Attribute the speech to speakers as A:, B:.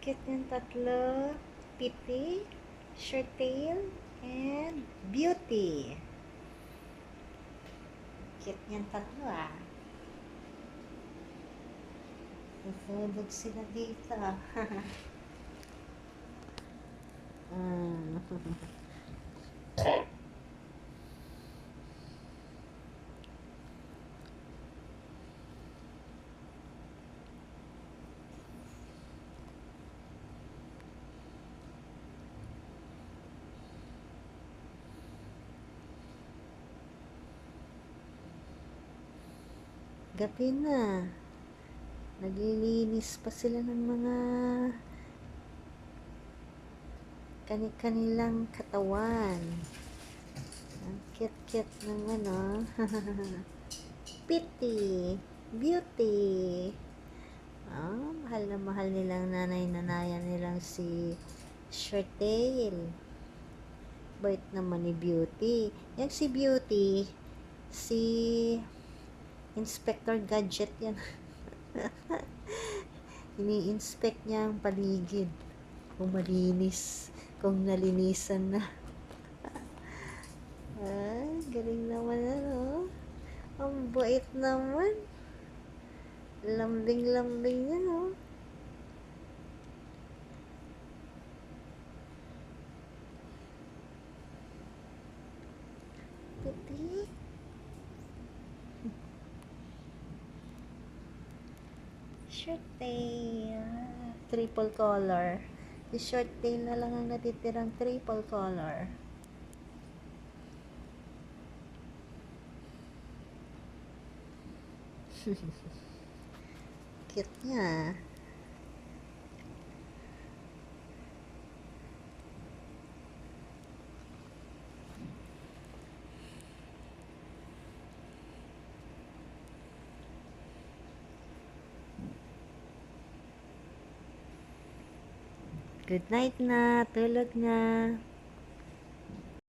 A: Cute yung tatlo. Pitty, short tail, and beauty. Cute yung tatlo ah. Natulog sila dito. mm. Gabi na. Naglilinis pa sila ng mga kanilang katawan. Ang cute-cute ng ano. Pitty, beauty. Mahal na mahal nilang nanay-nanayan nilang si Shortail. Bait naman ni Beauty. Yan si Beauty, si Inspector Gadget yan. Ini-inspect niya ang paligid. Kung malinis, kung nalinisan na. Galing naman ano. Ang bait naman. Lambing-lambing niya, no? Puti. Short tail. Triple color. Si short tail na lang ang natitirang triple color. Cute niya. Good night na. Tulog na.